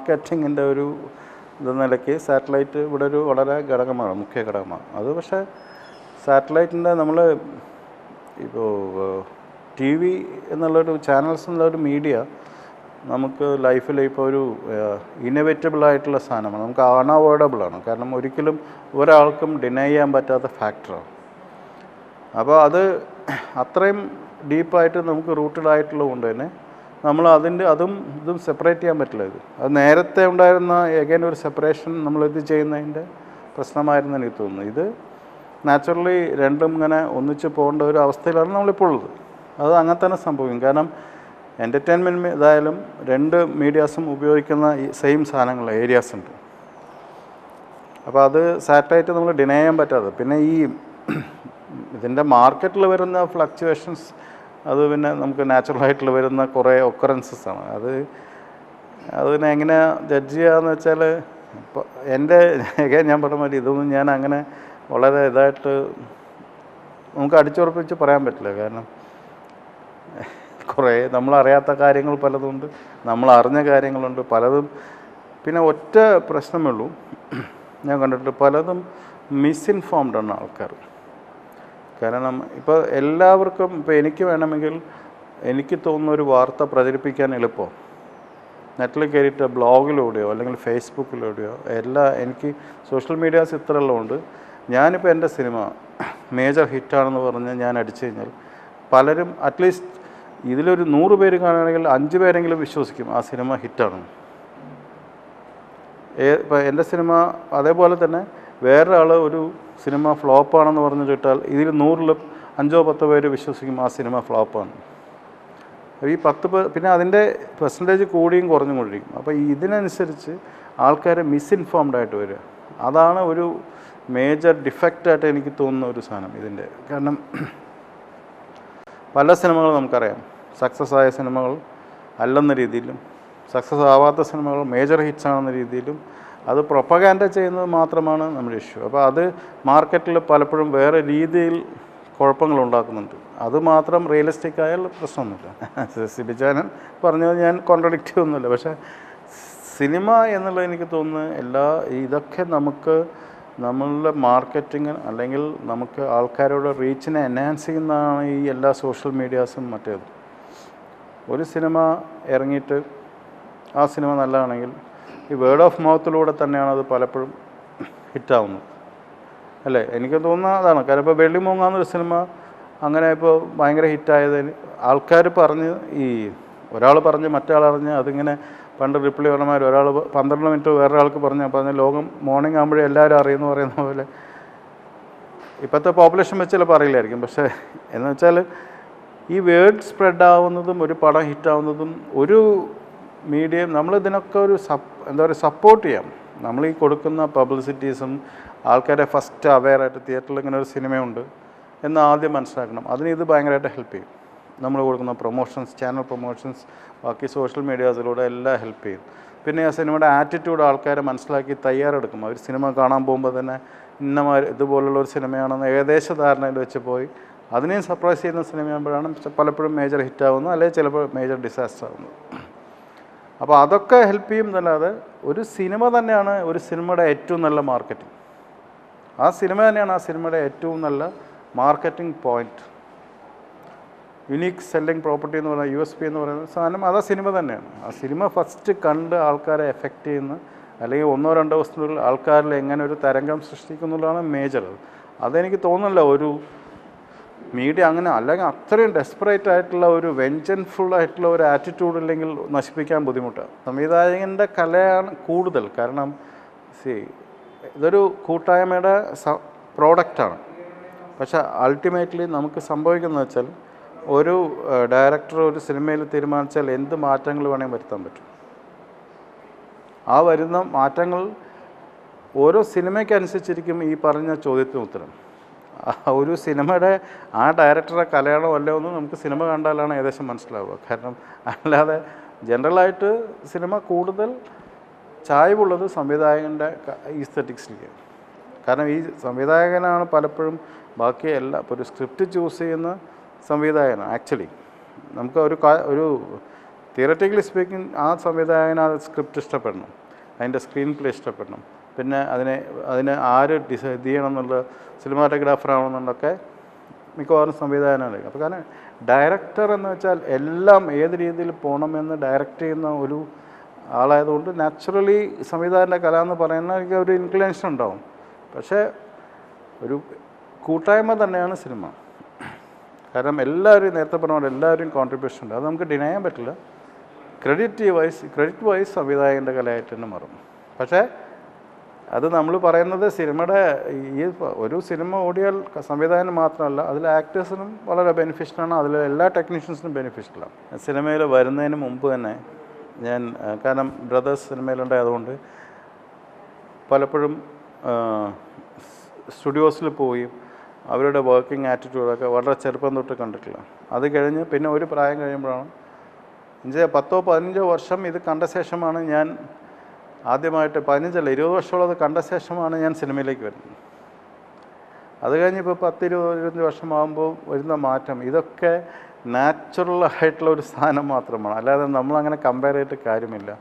മാർക്കറ്റിങ്ങിൻ്റെ ഒരു നിലയ്ക്ക് സാറ്റലൈറ്റ് ഇവിടെ ഒരു വളരെ ഘടകമാണ്, മുഖ്യ ഘടകമാണ്. അത് പക്ഷേ സാറ്റലൈറ്റിൻ്റെ നമ്മൾ ഇപ്പോൾ ടി വി എന്നുള്ളൊരു ചാനൽസ് എന്നുള്ളൊരു മീഡിയ നമുക്ക് ലൈഫിൽ ഇപ്പോൾ ഒരു ഇന്നവേറ്റബിളായിട്ടുള്ള സാധനമാണ്, നമുക്ക് അൺഅവോയ്ഡബിളാണ്. കാരണം ഒരിക്കലും ഒരാൾക്കും ഡിനൈ ചെയ്യാൻ പറ്റാത്ത ഫാക്ടറാണ്. അപ്പോൾ അത് അത്രയും ഡീപ്പായിട്ട് നമുക്ക് റൂട്ടഡ് ആയിട്ടുള്ളത് കൊണ്ട് തന്നെ നമ്മൾ അതും ഇതും സെപ്പറേറ്റ് ചെയ്യാൻ പറ്റില്ല. അത് നേരത്തെ ഉണ്ടായിരുന്ന എഗൈൻ ഒരു സെപ്പറേഷൻ നമ്മളിത് ചെയ്യുന്നതിൻ്റെ പ്രശ്നമായിരുന്നു എനിക്ക് തോന്നുന്നു. ഇത് നാച്ചുറലി രണ്ടും ഇങ്ങനെ ഒന്നിച്ച് പോകേണ്ട ഒരു അവസ്ഥയിലാണ് നമ്മളിപ്പോൾ ഉള്ളത്. അത് അങ്ങനെ തന്നെ സംഭവിക്കും. കാരണം എൻ്റർടൈൻമെൻറ്റ് ഇതായാലും രണ്ട് മീഡിയാസും ഉപയോഗിക്കുന്ന ഈ സെയിം സാധനങ്ങൾ ഏരിയാസ് ഉണ്ട്. അപ്പോൾ അത് സാറ്റലൈറ്റ് നമ്മൾ ഡിനൈ ചെയ്യാൻ പറ്റാതെ. പിന്നെ ഈ ഇതിൻ്റെ മാർക്കറ്റിൽ വരുന്ന ഫ്ലക്ച്വേഷൻസ് അത് പിന്നെ നമുക്ക് നാച്ചുറലായിട്ടുള്ള വരുന്ന കുറേ ഒക്കറൻസസ് ആണ്. അതിനെ എങ്ങനെ ജഡ്ജ് ചെയ്യാന്ന് വെച്ചാൽ ഇപ്പോൾ ഞാൻ പറഞ്ഞ മാതിരി ഇതൊന്നും ഞാൻ അങ്ങനെ വളരെ ഇതായിട്ട് നമുക്ക് അടിച്ചുറപ്പിച്ച് പറയാൻ പറ്റില്ല. കാരണം കുറേ നമ്മളറിയാത്ത കാര്യങ്ങൾ പലതുണ്ട്, നമ്മൾ അറിഞ്ഞ കാര്യങ്ങളുണ്ട് പലതും. പിന്നെ ഒറ്റ പ്രശ്നമേ ഉള്ളൂ, ഞാൻ കണ്ടിട്ട് പലതും മിസ്ഇൻഫോംഡ് ആണ് ആൾക്കാർ. കാരണം ഇപ്പോൾ എല്ലാവർക്കും ഇപ്പോൾ എനിക്ക് വേണമെങ്കിൽ എനിക്ക് തോന്നുന്ന ഒരു വാർത്ത പ്രചരിപ്പിക്കാൻ എളുപ്പം നെറ്റിൽ കയറിയിട്ട് ബ്ലോഗിലൂടെയോ അല്ലെങ്കിൽ ഫേസ്ബുക്കിലൂടെയോ എനിക്ക് സോഷ്യൽ മീഡിയാസ് ഇത്രയെല്ലാം ഉണ്ട്. ഞാനിപ്പോൾ എൻ്റെ സിനിമ മേജർ ഹിറ്റാണെന്ന് പറഞ്ഞ് ഞാൻ അടിച്ചു കഴിഞ്ഞാൽ പലരും അറ്റ്ലീസ്റ്റ് ഇതിലൊരു 100 പേര് കാണുകയാണെങ്കിൽ 5 പേരെങ്കിലും വിശ്വസിക്കും ആ സിനിമ ഹിറ്റാണ്. ഇപ്പോൾ എൻ്റെ സിനിമ അതേപോലെ തന്നെ വേറൊരാൾ ഒരു സിനിമ ഫ്ലോപ്പാണെന്ന് പറഞ്ഞിട്ടാൽ ഇതിൽ 100-ൽ 5-10 പേര് വിശ്വസിക്കും ആ സിനിമ ഫ്ലോപ്പാണ്. ഈ 10 പിന്നെ അതിൻ്റെ പെർസെൻറ്റേജ് കൂടിയും കുറഞ്ഞും കൊണ്ടിരിക്കും. അപ്പോൾ ഇതിനനുസരിച്ച് ആൾക്കാർ മിസ്ഇൻഫോംഡ് ആയിട്ട് വരിക, അതാണ് ഒരു മേജർ ഡിഫക്റ്റായിട്ട് എനിക്ക് തോന്നുന്ന ഒരു സാധനം ഇതിൻ്റെ. കാരണം പല സിനിമകളും നമുക്കറിയാം, സക്സസ് ആയ സിനിമകൾ അല്ലെന്ന രീതിയിലും സക്സസ് ആവാത്ത സിനിമകൾ മേജർ ഹിറ്റ്സ് ആണെന്ന രീതിയിലും അത് പ്രൊപ്പഗാൻഡ ചെയ്യുന്നത് മാത്രമാണ് നമ്മുടെ ഇഷ്യൂ. അപ്പോൾ അത് മാർക്കറ്റിൽ പലപ്പോഴും വേറെ രീതിയിൽ കുഴപ്പങ്ങളുണ്ടാക്കുന്നുണ്ട്. അത് മാത്രം റിയലിസ്റ്റിക് ആയാൽ പ്രശ്നമൊന്നുമില്ല. സിബിചാനൻ പറഞ്ഞത് ഞാൻ കോൺട്രഡിക്റ്റ് ഒന്നുമില്ല. പക്ഷേ സിനിമ എന്നുള്ളത് എനിക്ക് തോന്നുന്നു ഇതൊക്കെ നമുക്ക് നമ്മളുടെ മാർക്കറ്റിങ് അല്ലെങ്കിൽ നമുക്ക് ആൾക്കാരുടെ റീച്ചിനെ എൻഹാൻസ് ചെയ്യുന്നതാണ് ഈ എല്ലാ സോഷ്യൽ മീഡിയാസും. മറ്റേത് ഒരു സിനിമ ഇറങ്ങിയിട്ട് ആ സിനിമ നല്ലതാണെങ്കിൽ ഈ വേർഡ് ഓഫ് മൗത്തിലൂടെ തന്നെയാണ് അത് പലപ്പോഴും ഹിറ്റാവുന്നത്, അല്ലേ? എനിക്ക് തോന്നുന്ന അതാണ്. കാരണം ഇപ്പോൾ വെള്ളിമൂങ്ങ എന്നൊരു സിനിമ അങ്ങനെ ഇപ്പോൾ ഭയങ്കര ഹിറ്റായതിന് ആൾക്കാർ പറഞ്ഞ് ഒരാൾ പറഞ്ഞ് മറ്റേ അതിങ്ങനെ പണ്ട് റിപ്ലൈ പറഞ്ഞമാർ ഒരാൾ 12 മിനിറ്റ് വേറൊരാൾക്ക് പറഞ്ഞ ലോകം മോർണിംഗ് ആകുമ്പോഴേ എല്ലാവരും അറിയുമെന്ന് പറയുന്ന പോലെ ഇപ്പോഴത്തെ പോപ്പുലേഷൻ വെച്ച് ചിലപ്പോൾ അറിയില്ലായിരിക്കും. പക്ഷേ എന്ന് വെച്ചാൽ ഈ വേർഡ് സ്പ്രെഡ് ആവുന്നതും ഒരു പടം ഹിറ്റാവുന്നതും ഒരു മീഡിയം നമ്മളിതിനൊക്കെ ഒരു സപ്പോർട്ട് ചെയ്യാം. നമ്മൾ ഈ കൊടുക്കുന്ന പബ്ലിസിറ്റീസും ആൾക്കാരെ ഫസ്റ്റ് അവെയറായിട്ട് തിയേറ്ററിൽ ഇങ്ങനെ ഒരു സിനിമയുണ്ട് എന്ന് ആദ്യം മനസ്സിലാക്കണം. അതിന് ഇത് ഭയങ്കരമായിട്ട് ഹെൽപ്പ് ചെയ്യും. നമ്മൾ കൊടുക്കുന്ന പ്രൊമോഷൻസ്, ചാനൽ പ്രൊമോഷൻസ്, ബാക്കി സോഷ്യൽ മീഡിയാസിലൂടെ എല്ലാം ഹെൽപ്പ് ചെയ്യും. പിന്നെ ആ സിനിമയുടെ ആറ്റിറ്റ്യൂഡ് ആൾക്കാരെ മനസ്സിലാക്കി തയ്യാറെടുക്കും. അവർ സിനിമ കാണാൻ പോകുമ്പോൾ തന്നെ ഇതുപോലുള്ളൊരു സിനിമയാണെന്ന് ഏകദേശ ധാരണയിൽ വെച്ച് പോയി അതിനെയും സർപ്രൈസ് ചെയ്യുന്ന സിനിമയാകുമ്പോഴാണ് പലപ്പോഴും മേജർ ഹിറ്റാവുന്നത്, അല്ലെങ്കിൽ ചിലപ്പോൾ മേജർ ഡിസാസ്റ്റർ ആവുന്നത്. അപ്പോൾ അതൊക്കെ ഹെൽപ്പ് ചെയ്യും എന്നല്ലാതെ ഒരു സിനിമ തന്നെയാണ് ഒരു സിനിമയുടെ ഏറ്റവും നല്ല മാർക്കറ്റിംഗ്. ആ സിനിമ തന്നെയാണ് ആ സിനിമയുടെ ഏറ്റവും നല്ല marketing point. Unique selling property എന്ന് പറയുന്ന USP എന്ന് പറയുന്ന സാധനം അത് ആ സിനിമ തന്നെയാണ്. ആ സിനിമ ഫസ്റ്റ് കണ്ട് ആൾക്കാരെ എഫക്റ്റ് ചെയ്യുന്ന, അല്ലെങ്കിൽ 1-2 ദിവസത്തിനുള്ളിൽ ആൾക്കാരിൽ എങ്ങനെ ഒരു തരംഗം സൃഷ്ടിക്കുന്നുള്ളതാണ് മേജർ. അതെനിക്ക് തോന്നുന്നില്ല ഒരു മീഡിയ അങ്ങനെ, അല്ലെങ്കിൽ അത്രയും ഡെസ്പറേറ്റ് ആയിട്ടുള്ള ഒരു വെഞ്ചൻഫുൾ ആയിട്ടുള്ള ഒരു ആറ്റിറ്റ്യൂഡ് ഇല്ലെങ്കിൽ നശിപ്പിക്കാൻ ബുദ്ധിമുട്ടാണ്. സംവിധായകൻ്റെ കലയാണ് കൂടുതൽ. കാരണം ഇതൊരു കൂട്ടായ്മയുടെ പ്രോഡക്റ്റാണ്. പക്ഷേ അൾട്ടിമേറ്റ്ലി നമുക്ക് സംഭവിക്കുന്നത് വെച്ചാൽ ഒരു ഡയറക്ടർ ഒരു സിനിമയിൽ തീരുമാനിച്ചാൽ എന്ത് മാറ്റങ്ങൾ വേണമെങ്കിൽ വരുത്താൻ പറ്റും. ആ വരുന്ന മാറ്റങ്ങൾ ഓരോ സിനിമയ്ക്കനുസരിച്ചിരിക്കും ഈ പറഞ്ഞ ചോദ്യത്തിന് ഉത്തരം. ഒരു സിനിമയുടെ ആ ഡയറക്ടറുടെ കലയാണോ അല്ലയോ എന്ന് നമുക്ക് സിനിമ കണ്ടാലാണ് ഏകദേശം മനസ്സിലാവുക. കാരണം അല്ലാതെ ജനറലായിട്ട് സിനിമ കൂടുതൽ ചായ്വുള്ളത് സംവിധായകൻ്റെ ഈസ്തറ്റിക്സിലേക്ക്. കാരണം ഈ സംവിധായകനാണ് പലപ്പോഴും ബാക്കി ഇപ്പോൾ ഒരു സ്ക്രിപ്റ്റ് ചൂസ് ചെയ്യുന്ന സംവിധായകനാണ്. ആക്ച്വലി നമുക്ക് ഒരു തിയററ്റിക്കലി സ്പീക്കിംഗ് ആ സംവിധായകന് ആ സ്ക്രിപ്റ്റ് ഇഷ്ടപ്പെടണം, അതിൻ്റെ സ്ക്രീൻ പ്ലേ ഇഷ്ടപ്പെടണം, പിന്നെ അതിന് ആര് ഇത് ചെയ്യണം എന്നുള്ള സിനിമാറ്റോഗ്രാഫർ ആവണമെന്നുള്ളതൊക്കെ മിക്കവാറും സംവിധായകനാണ്. അപ്പോൾ കാരണം ഡയറക്ടർ എന്ന് വെച്ചാൽ എല്ലാം ഏത് രീതിയിൽ പോകണമെന്ന് ഡയറക്റ്റ് ചെയ്യുന്ന ഒരു ആളായതുകൊണ്ട് നാച്ചുറലി സംവിധായകൻ്റെ കല എന്ന് പറയുന്ന ഒരു ഇൻക്ലിനേഷൻ ഉണ്ടാവും. പക്ഷേ ഒരു കൂട്ടായ്മ തന്നെയാണ് സിനിമ. കാരണം എല്ലാവരും നേരത്തെ പറഞ്ഞ പോലെ എല്ലാവരും കോൺട്രിബ്യൂഷൻ ഉണ്ട്, അത് നമുക്ക് ഡിനൈ ചെയ്യാൻ പറ്റില്ല. ക്രെഡിറ്റ് വൈസ് സംവിധായകൻ്റെ കലയായിട്ട് തന്നെ മാറും. പക്ഷേ അത് നമ്മൾ പറയുന്നത് സിനിമയുടെ ഈ ഒരു സിനിമ ഓടിയാൽ സംവിധായകന് മാത്രമല്ല, അതിലെ ആക്ടേഴ്സിനും വളരെ ബെനിഫിഷ്യലാണ്, അതിലെ എല്ലാ ടെക്നീഷ്യൻസിനും ബെനിഫിഷ്യലാണ്. സിനിമയിൽ വരുന്നതിന് മുമ്പ് തന്നെ ഞാൻ, കാരണം ബ്രദേഴ്സ് സിനിമയിലുണ്ടായതുകൊണ്ട് പലപ്പോഴും സ്റ്റുഡിയോസിൽ പോയി അവരുടെ വർക്കിംഗ് ആറ്റിറ്റ്യൂഡൊക്കെ വളരെ ചെറുപ്പം തൊട്ട് കണ്ടിട്ടില്ല. അത് കഴിഞ്ഞ് പിന്നെ ഒരു പ്രായം കഴിയുമ്പോഴാണ് 10-15 വർഷം ഇത് കണ്ട ശേഷമാണ് ഞാൻ ആദ്യമായിട്ട് 20 വർഷത്തോളം അത് കണ്ട ശേഷമാണ് ഞാൻ സിനിമയിലേക്ക് വരുന്നത്. അത് കഴിഞ്ഞ് ഇപ്പോൾ 10-25 വർഷമാകുമ്പോൾ വരുന്ന മാറ്റം ഇതൊക്കെ നാച്ചുറലായിട്ടുള്ള ഒരു സാധനം മാത്രമാണ്, അല്ലാതെ നമ്മളങ്ങനെ കമ്പയർ ചെയ്തിട്ട് കാര്യമില്ല.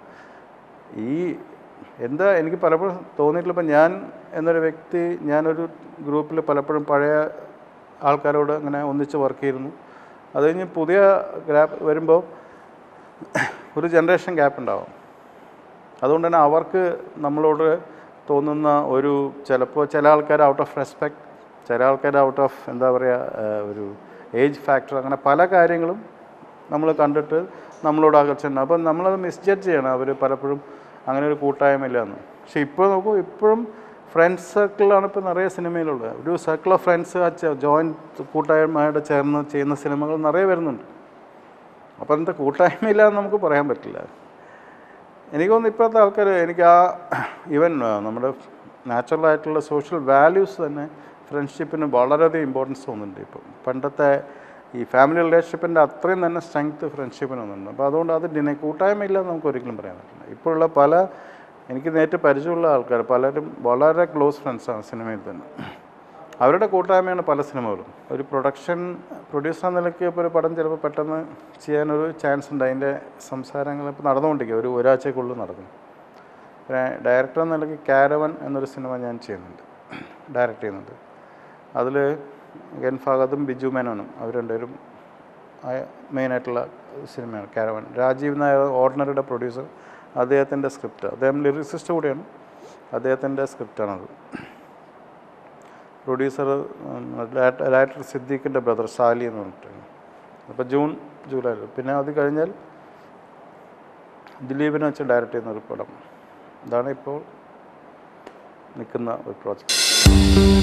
എനിക്ക് പലപ്പോഴും തോന്നിയിട്ടുള്ള, ഇപ്പം ഞാൻ എന്നൊരു വ്യക്തി, ഞാനൊരു ഗ്രൂപ്പിൽ പലപ്പോഴും പഴയ ആൾക്കാരോട് അങ്ങനെ ഒന്നിച്ച് വർക്ക് ചെയ്തിരുന്നു. അത് കഴിഞ്ഞ് പുതിയ ഗ്യാപ്പ് വരുമ്പോൾ ഒരു ജനറേഷൻ ഗ്യാപ്പ് ഉണ്ടാവും. അതുകൊണ്ട് തന്നെ അവർക്ക് നമ്മളോട് തോന്നുന്ന ചിലപ്പോൾ ചില ആൾക്കാർ ഔട്ട് ഓഫ് റെസ്പെക്റ്റ്, ചില ആൾക്കാർ ഔട്ട് ഓഫ് ഒരു ഏജ് ഫാക്ടർ, അങ്ങനെ പല കാര്യങ്ങളും നമ്മൾ കണ്ടിട്ട് നമ്മളോട് ആകർഷിക്കണം. അപ്പം നമ്മളത് മിസ്ജഡ്ജ് ചെയ്യണം. അവർ പലപ്പോഴും അങ്ങനെ ഒരു കൂട്ടായ്മയില്ല എന്ന്. പക്ഷെ ഇപ്പോൾ നോക്കൂ, ഇപ്പോഴും ഫ്രണ്ട്സ് സർക്കിളാണ് ഇപ്പോൾ നിറയെ സിനിമയിലുള്ളത്. ഒരു സർക്കിൾ ഓഫ് ഫ്രണ്ട്സ് ജോയിൻറ്റ് കൂട്ടായ്മയോടെ ചേർന്ന് ചെയ്യുന്ന സിനിമകൾ നിറയെ വരുന്നുണ്ട്. അപ്പോൾ എന്താ കൂട്ടായ്മയില്ല എന്ന് നമുക്ക് പറയാൻ പറ്റില്ല. എനിക്ക് തോന്നുന്നു ഇപ്പോഴത്തെ ആൾക്കാർ, എനിക്ക് ഈവൻ നമ്മുടെ നാച്ചുറലായിട്ടുള്ള സോഷ്യൽ വാല്യൂസ് തന്നെ ഫ്രണ്ട്ഷിപ്പിന് വളരെയധികം ഇമ്പോർട്ടൻസ് തോന്നുന്നുണ്ട്. ഇപ്പം പണ്ടത്തെ ഈ ഫാമിലി റിലേഷൻഷിപ്പിൻ്റെ അത്രയും തന്നെ സ്ട്രെങ്ത്ത് ഫ്രണ്ട്ഷിപ്പിന് വന്നിട്ടുണ്ട്. അപ്പോൾ അതുകൊണ്ട് അത് കൂട്ടായ്മയില്ല എന്ന് നമുക്ക് ഒരിക്കലും പറയാൻ പറ്റില്ല. ഇപ്പോഴുള്ള എനിക്ക് നേരിട്ട് പരിചയമുള്ള ആൾക്കാർ പലരും വളരെ ക്ലോസ് ഫ്രണ്ട്സാണ് സിനിമയിൽ തന്നെ. അവരുടെ കൂട്ടായ്മയാണ് പല സിനിമകളും. ഒരു പ്രൊഡ്യൂസർ എന്ന നിലയ്ക്ക് ഇപ്പോൾ ഒരു പടം ചിലപ്പോൾ പെട്ടെന്ന് ചെയ്യാനൊരു ചാൻസ് ഉണ്ട്. അതിൻ്റെ സംസാരങ്ങൾ ഇപ്പോൾ നടന്നുകൊണ്ടിരിക്കുക, ഒരാഴ്ചക്കുള്ളിൽ നടക്കും. പിന്നെ ഡയറക്ടർ എന്ന നിലയ്ക്ക് കാരവൻ എന്നൊരു സിനിമ ഞാൻ ഡയറക്റ്റ് ചെയ്യുന്നുണ്ട്. അതിൽ എൻ ഫഹദും ബിജു മേനോനും അവർ രണ്ടുപേരും മെയിനായിട്ടുള്ള സിനിമയാണ് കാരവൻ. രാജീവ് നായർ ഓർഡിനറിയുടെ പ്രൊഡ്യൂസർ, അദ്ദേഹത്തിൻ്റെ സ്ക്രിപ്റ്റ്, അദ്ദേഹം ലിറിസിസ്റ്റ് കൂടിയാണ്, അദ്ദേഹത്തിൻ്റെ സ്ക്രിപ്റ്റാണത്. പ്രൊഡ്യൂസർ ഡയറക്ടർ സിദ്ദീഖിൻ്റെ ബ്രദർ സാലി എന്ന് പറഞ്ഞിട്ട്. അപ്പോൾ ജൂലൈ. പിന്നെ അത് കഴിഞ്ഞാൽ ദിലീപിനെ വെച്ച് ഡയറക്റ്റ് ചെയ്യുന്ന ഒരു പടം. ഇതാണ് ഇപ്പോൾ നിൽക്കുന്ന ഒരു പ്രോജക്റ്റ്.